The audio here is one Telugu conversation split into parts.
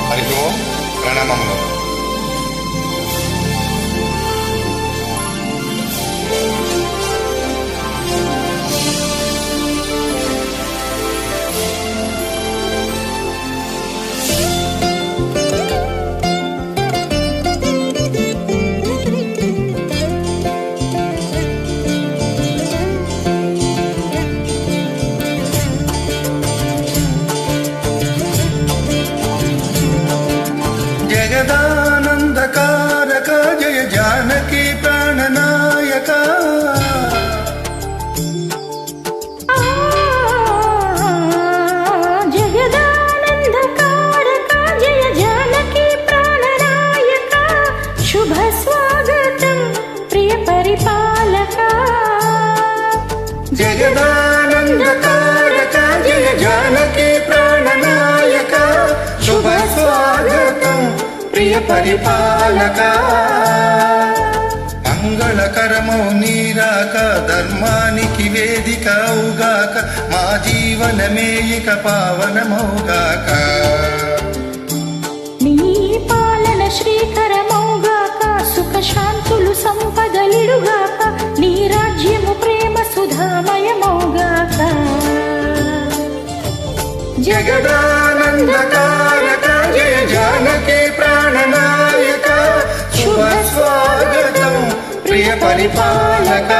హరి ఓం ప్రణామములు. జగదానందకారక జయ జానకి ప్రాణనాయక జగదానందకారక జయ జానకి ప్రాణనాయక శుభ స్వాగతం ప్రియ పరిపాలక. జగదానందకారక జయ జానకి ప్రాణనాయక శుభ స్వాగతం ప్రియ పరిపాలక. మంగళకరమో నీరాక ధర్మానికి వేదిక అవుగాక మా జీవనమే ఇక పావనమౌగాక. నీ పాలన శ్రీకరమౌగాక సుఖ శాంతులు సంపదలిడుగాక నీ రాజ్యము ప్రేమ సుధామయమౌగాక. జగదానందకారక జయ జానకి ప్రాణనాయక శుభ స్వాగతం ప్రియ పరిపాలక.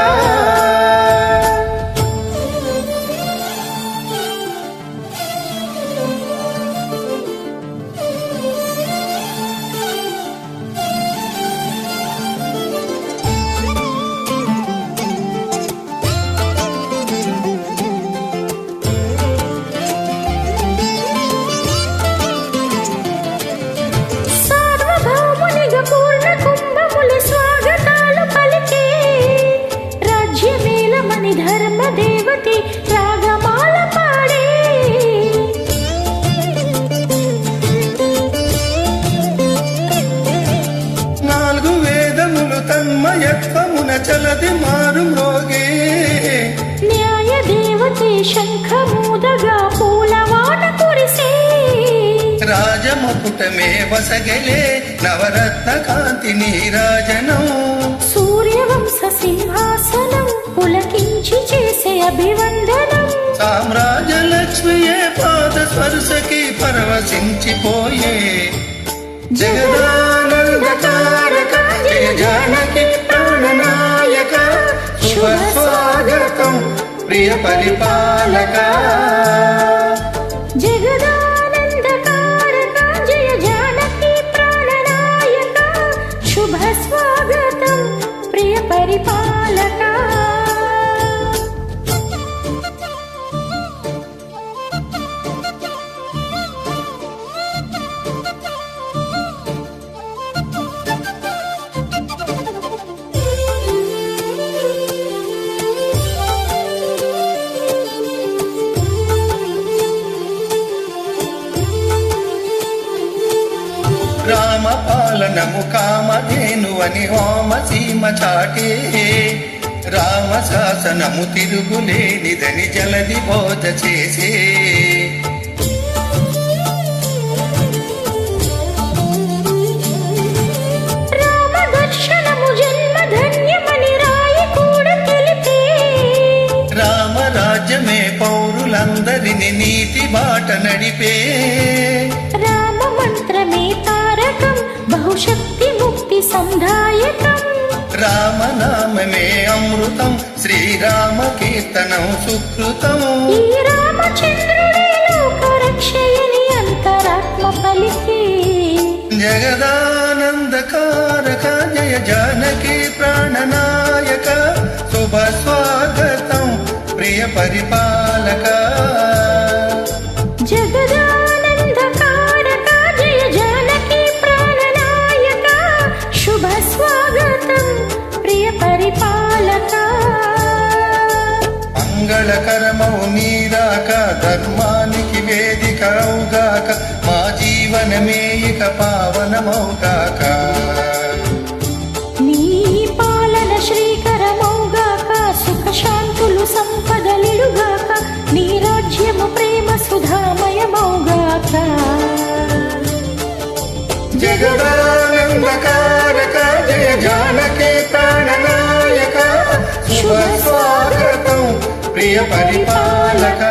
పూర్ణ కుంభములు స్వాగతాలు పలికే రాజ్యమేలమని ధర్మ దేవతి రాగమాల పాడే. నాలుగు వేదములు తన్మయత్వమున చలది మారు మ్రోగే న్యాయ దేవతే శంఖమూదగా పూలవాన కురిసే. రాజముకుటమే వసగలే నవరత్న కాంతి నీరాజనం. సూర్యవంశ సింహాసనం పులకించి చేసే అభివందనం. సామ్రాజ్యలక్ష్మియే పాద స్పర్శకి పరవశించిపోయే. జగదానందకారక జయ జానకి ప్రాణనాయక శుభ స్వాగతం ప్రియ పరిపాలక. జగదానందకారక జయ జానకి ప్రాణనాయక శుభ స్వాగతం ప్రియ పరిపాలక. రామ పాలనము కామధేనువని హోమసీమ చాటే. రామ శాసనము తిరుగులేనిదని జలది బోధ చేసే. రామ దర్శనము జన్మ ధన్యమని రాయి కూడా తెలిపే. రామ రాజ్యమే పౌరులందరిని నీతి బాట నడిపే. రామ మంత్రమే తారకం బహుశక్తి ముక్తి సంధాయకం. రామనామమే అమృతం శ్రీరామ కీర్తనం సుకృతం. ఈ రామచంద్రుడే లోక రక్షయని అంతరాత్మ పలికే. జగదానందకారక జయ జానకి ప్రాణనాయక శుభ స్వాగతం ప్రియ పరిపాలక. జగదానందకారక జయ జానకి ప్రాణనాయక శుభ స్వాగతం ప్రియ పరిపాలక. మంగళకరమౌ నీరాక ధర్మానికి వేదిక అవుగాక మా జీవనమే ఇక పావనమౌగాక. నీ పాలన శ్రీకరమౌగాక సుఖ శాంతులు సంపదలిడుగాక నీ రాజ్యము ప్రేమ సుధా జగదానందకారక జయ జానకి ప్రాణనాయక శుభ స్వాగతం ప్రియ పరిపాలక